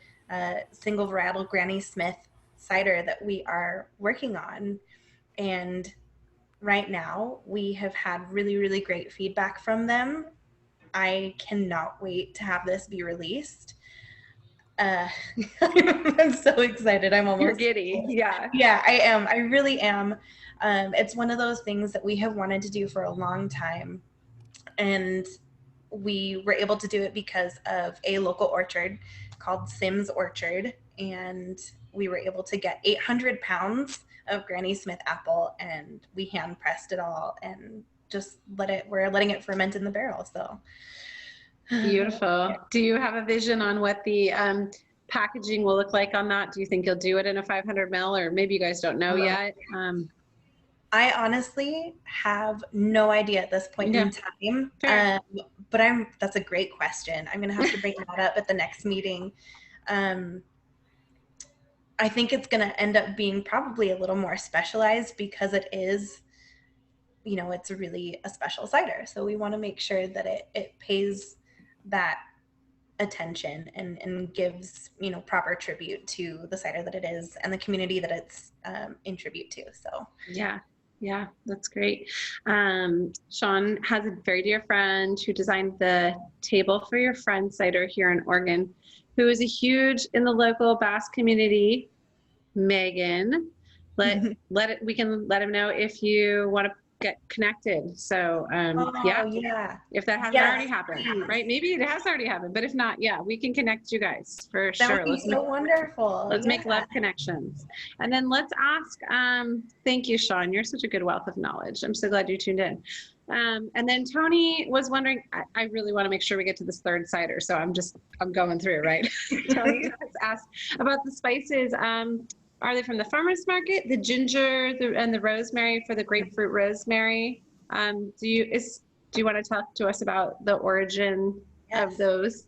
single varietal Granny Smith cider that we are working on. And right now we have had really, really great feedback from them. I cannot wait to have this be released. I'm so excited. I'm almost You're giddy. Yeah. Yeah, I am. I really am. It's one of those things that we have wanted to do for a long time. And we were able to do it because of a local orchard called Sim's Orchard. And we were able to get 800 pounds of Granny Smith apple, and we hand pressed it all and just we're letting it ferment in the barrel. So beautiful. Yeah. Do you have a vision on what the packaging will look like on that? Do you think you'll do it in a 500 ml, or maybe you guys don't know yet? I honestly have no idea at this point in time. But that's a great question. I'm going to have to bring that up at the next meeting. I think it's going to end up being probably a little more specialized because it is, it's really a special cider. So we want to make sure that it pays that attention and gives, proper tribute to the cider that it is and the community that it's in tribute to. So yeah, that's great. Sean has a very dear friend who designed the Table for Your Friend cider here in Oregon, who is a huge in the local Basque community. Megan, we can let him know if you want to get connected. So if that hasn't already happened, right? Maybe it has already happened, but if not, we can connect you guys for sure. That would be so wonderful. Let's make love connections. And then let's ask, thank you, Sean. You're such a good wealth of knowledge. I'm so glad you tuned in. And then Tony was wondering, I really want to make sure we get to this third cider. So I'm going through it, right? Tony asked about the spices. Are they from the farmer's market, the ginger and the rosemary for the grapefruit rosemary? Do you want to talk to us about the origin of those?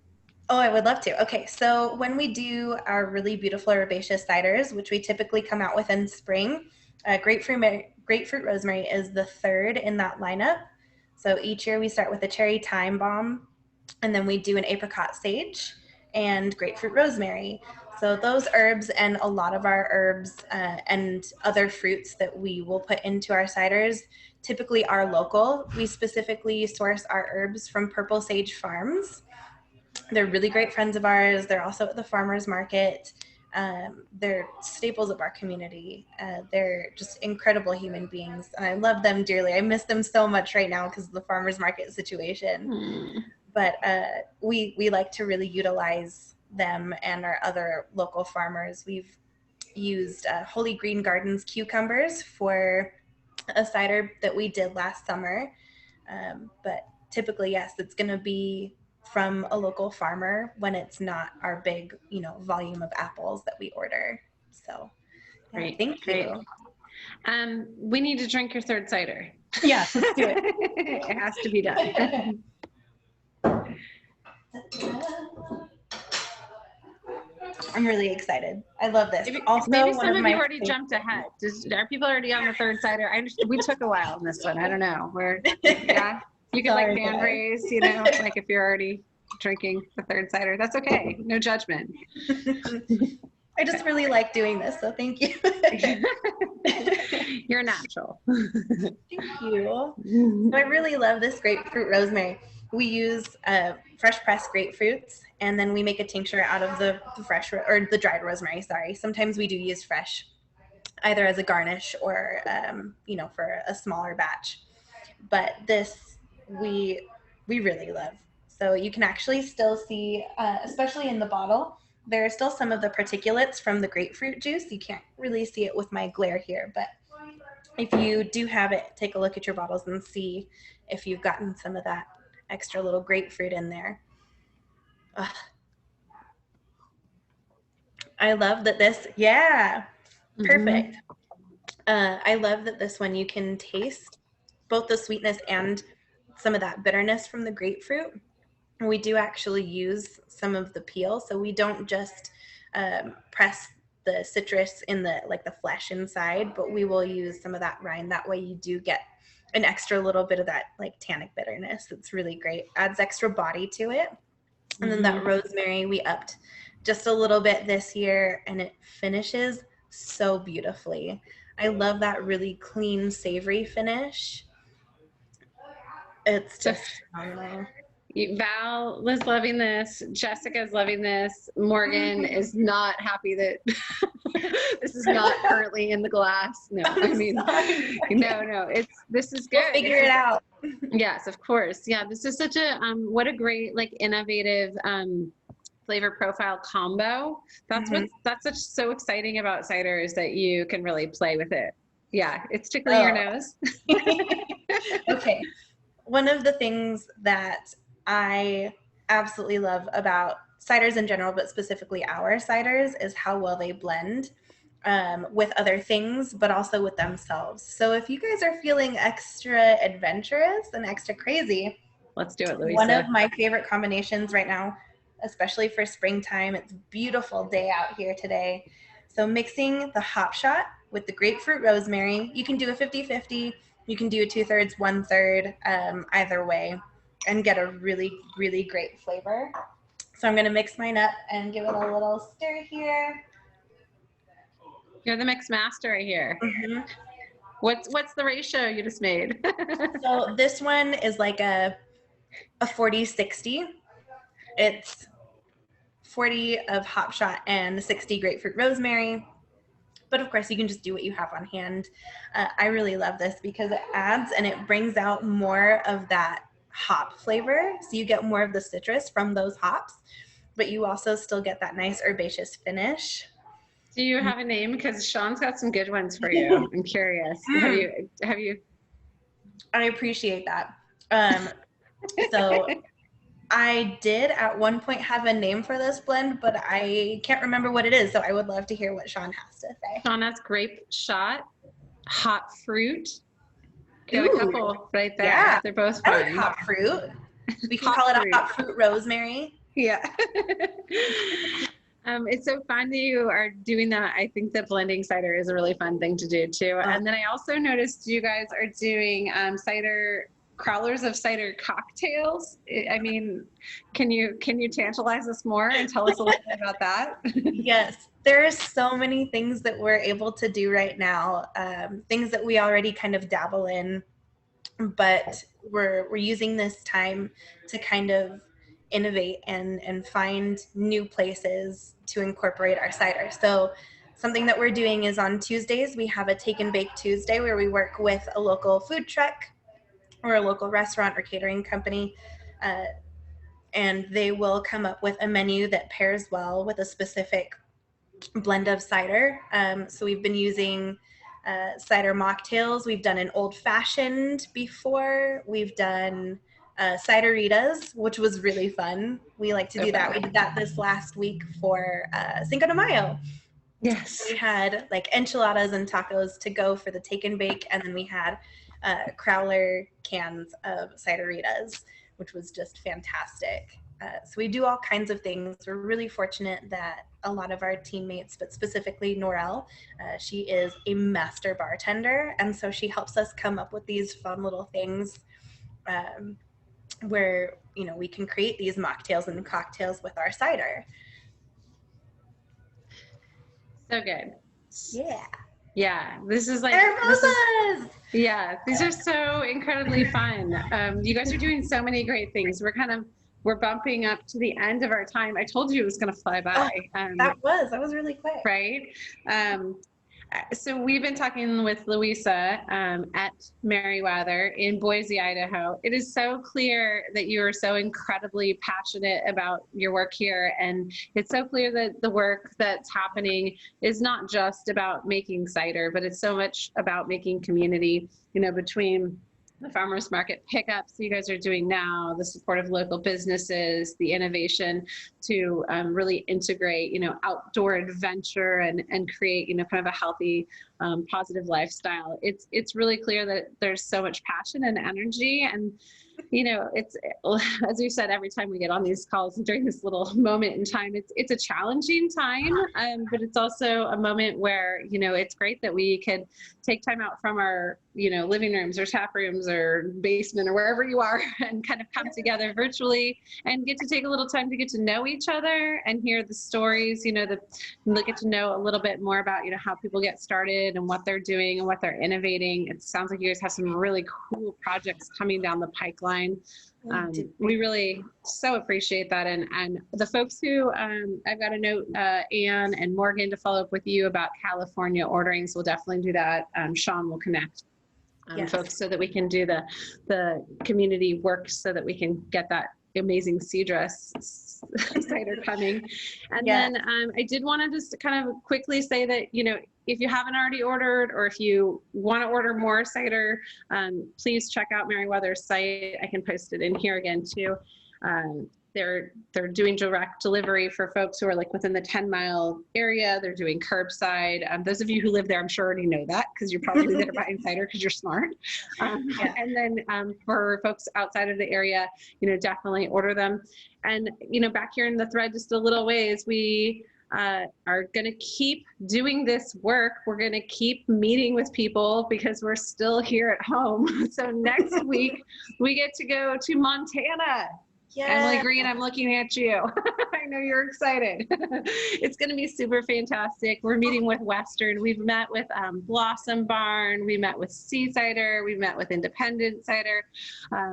Oh, I would love to. Okay, so when we do our really beautiful herbaceous ciders, which we typically come out with in spring, grapefruit rosemary is the third in that lineup. So each year we start with a cherry thyme balm, and then we do an apricot sage and grapefruit rosemary. So those herbs and a lot of our herbs and other fruits that we will put into our ciders typically are local. We specifically source our herbs from Purple Sage Farms. They're really great friends of ours. They're also at the farmers market. They're staples of our community. They're just incredible human beings, and I love them dearly. I miss them so much right now because of the farmers market situation. But we like to really utilize them and our other local farmers. We've used Holy Green Gardens cucumbers for a cider that we did last summer. But typically, yes, it's going to be from a local farmer when it's not our big, volume of apples that we order. So yeah, Great, thank you. We need to drink your third cider. Yes, let's do it. It has to be done. I'm really excited. I love this. Maybe some of you already jumped ahead. Are people already on the third cider? We took a while on this one. I don't know. Yeah, you can like hand raise, like if you're already drinking the third cider. That's okay. No judgment. I just really like doing this, so thank you. You're natural. Thank you. I really love this grapefruit rosemary. We use fresh pressed grapefruits, and then we make a tincture out of the fresh or the dried rosemary. Sorry. Sometimes we do use fresh, either as a garnish or for a smaller batch. But this we really love. So you can actually still see, especially in the bottle, there are still some of the particulates from the grapefruit juice. You can't really see it with my glare here, but if you do have it, take a look at your bottles and see if you've gotten some of that extra little grapefruit in there. Ugh. I love that this, perfect. I love that this one, you can taste both the sweetness and some of that bitterness from the grapefruit. We do actually use some of the peel, so we don't just press the citrus in the flesh inside, but we will use some of that rind. That way you do get an extra little bit of that tannic bitterness. It's really great. Adds extra body to it. And then that rosemary we upped just a little bit this year, and it finishes so beautifully. I love that really clean, savory finish. It's just phenomenal. Val was loving this. Jessica's loving this. Morgan is not happy that this is not currently in the glass. No, I mean, no. This is good. We'll figure it out. Yes, of course. Yeah, this is such a what a great innovative flavor profile combo. That's what's so exciting about cider is that you can really play with it. Yeah, it's tickling your nose. Okay. One of the things that I absolutely love about ciders in general, but specifically our ciders, is how well they blend with other things, but also with themselves. So if you guys are feeling extra adventurous and extra crazy, let's do it, Louisa. One of my favorite combinations right now, especially for springtime, it's a beautiful day out here today. So mixing the hop shot with the grapefruit rosemary, you can do a 50-50. You can do a 2/3, 1/3, either way, and get a really, really great flavor. So I'm going to mix mine up and give it a little stir here. You're the mix master right here. What's the ratio you just made? So this one is like a 40-60. It's 40 of hop shot and 60 grapefruit rosemary. But of course, you can just do what you have on hand. I really love this because it adds and it brings out more of that hop flavor. So you get more of the citrus from those hops, but you also still get that nice herbaceous finish. Do you have a name? Because Sean's got some good ones for you. I'm curious. Have you? I appreciate that. So I did at one point have a name for this blend, but I can't remember what it is. So I would love to hear what Sean has to say. Sean has grape shot, hot fruit. Got a couple right there. Yeah, they're both fun. I like hot fruit. We can call it a hot fruit rosemary. Yeah. It's so fun that you are doing that. I think that blending cider is a really fun thing to do too. And then I also noticed you guys are doing cider Crowlers of Cider cocktails. I mean, can you tantalize us more and tell us a little bit about that? Yes, there are so many things that we're able to do right now, things that we already kind of dabble in, but we're using this time to kind of innovate and find new places to incorporate our cider. So something that we're doing is on Tuesdays, we have a Take and Bake Tuesday where we work with a local food truck or a local restaurant or catering company, and they will come up with a menu that pairs well with a specific blend of cider. So we've been using cider mocktails. We've done an old fashioned before. We've done cideritas, which was really fun. We like to do that. We did that this last week for Cinco de Mayo. Yes. We had like enchiladas and tacos to go for the take and bake, and then we had crowler cans of cideritas, which was just fantastic. So we do all kinds of things. We're really fortunate that a lot of our teammates, but specifically Norelle, she is a master bartender, and so she helps us come up with these fun little things where, you know, we can create these mocktails and cocktails with our cider. So good. Yeah. Yeah, this is like yeah, these are so incredibly fun. You guys are doing so many great things. We're bumping up to the end of our time. I told you it was going to fly by. That was really quick. Right. So we've been talking with Louisa at Meriwether in Boise, Idaho. It is so clear that you are so incredibly passionate about your work here. And it's so clear that the work that's happening is not just about making cider, but it's so much about making community, you know, between the farmers market pickups you guys are doing now, the support of local businesses, the innovation to really integrate, you know, outdoor adventure and create, you know, kind of a healthy, positive lifestyle. It's really clear that there's so much passion and energy, and you know, it's, as we said, every time we get on these calls during this little moment in time, it's a challenging time, but it's also a moment where, you know, it's great that we could take time out from our, you know, living rooms or tap rooms or basement or wherever you are and kind of come together virtually and get to take a little time to get to know each other and hear the stories, you know, get to know a little bit more about, you know, how people get started and what they're doing and what they're innovating. It sounds like you guys have some really cool projects coming down the pipeline. We really so appreciate that. And the folks who, I've got a note, Anne and Morgan, to follow up with you about California orderings. We'll definitely do that. Sean will connect Yes. folks so that we can do the community work so that we can get that amazing cidrus cider coming. And then I did want to just kind of quickly say that, you know, if you haven't already ordered, or if you want to order more cider, please check out Meriwether's site. I can post it in here again too. They're doing direct delivery for folks who are like within the 10-mile area. They're doing curbside. Those of you who live there, I'm sure already know that because you're probably there buying cider because you're smart. And then for folks outside of the area, you know, definitely order them. And, you know, back here in the thread, just a little ways, we are going to keep doing this work. We're going to keep meeting with people because we're still here at home. So next week we get to go to Montana. Yeah. Emily Green, I'm looking at you. I know you're excited. It's going to be super fantastic. We're meeting with Western. We've met with Blossom Barn. We met with Sea Cider. We met with Independent Cider.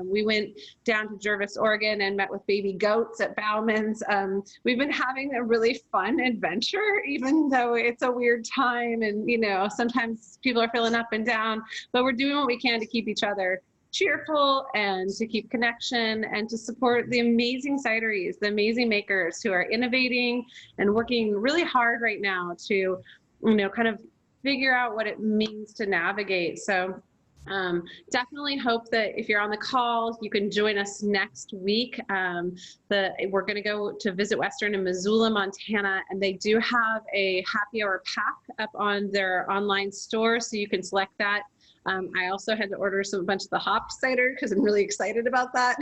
We went down to Jervis, Oregon and met with Baby Goats at Bauman's. We've been having a really fun adventure, even though it's a weird time and, you know, sometimes people are feeling up and down, but we're doing what we can to keep each other cheerful and to keep connection and to support the amazing cideries, the amazing makers who are innovating and working really hard right now to, you know, kind of figure out what it means to navigate. So definitely hope that if you're on the call, you can join us next week. We're going to go to visit Western in Missoula, Montana, and they do have a happy hour pack up on their online store, so you can select that. I also had to order a bunch of the hop cider because I'm really excited about that.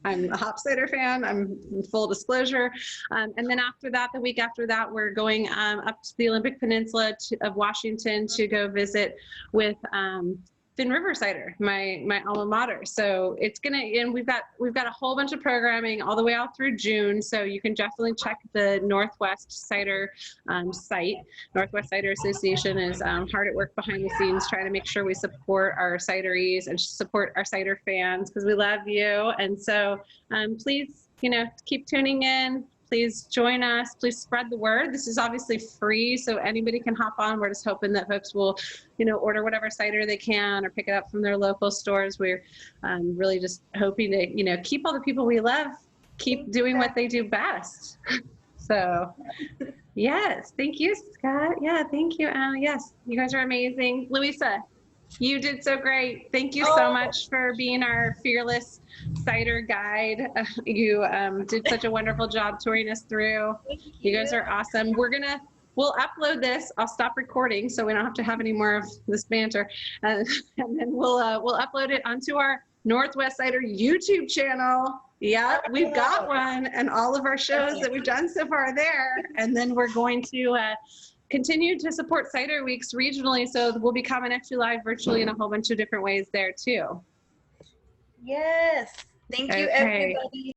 I'm a hop cider fan. I'm full disclosure. And then after that, the week after that, we're going up to the Olympic Peninsula of Washington to go visit with Thin River Cider, my alma mater. So it's gonna, and we've got a whole bunch of programming all the way out through June. So you can definitely check the Northwest Cider site. Northwest Cider Association is hard at work behind the scenes trying to make sure we support our cideries and support our cider fans because we love you. And so please, keep tuning in. Please join us. Please spread the word. This is obviously free, so anybody can hop on. We're just hoping that folks will, order whatever cider they can or pick it up from their local stores. We're really just hoping to, keep all the people we love, keep doing what they do best. So, yes, thank you, Scott. Yeah, thank you, Anna. Yes, you guys are amazing. Louisa, you did so great. Thank you so much for being our fearless cider guide. You did such a wonderful job touring us through. You guys are awesome. We'll upload this. I'll stop recording so we don't have to have any more of this banter. And then we'll upload it onto our Northwest Cider YouTube channel. Yeah, we've got one, and all of our shows that we've done so far are there. And then we're going to continue to support Cider Weeks regionally, so we'll be coming at you live virtually in a whole bunch of different ways there too. Yes. Thank you, everybody.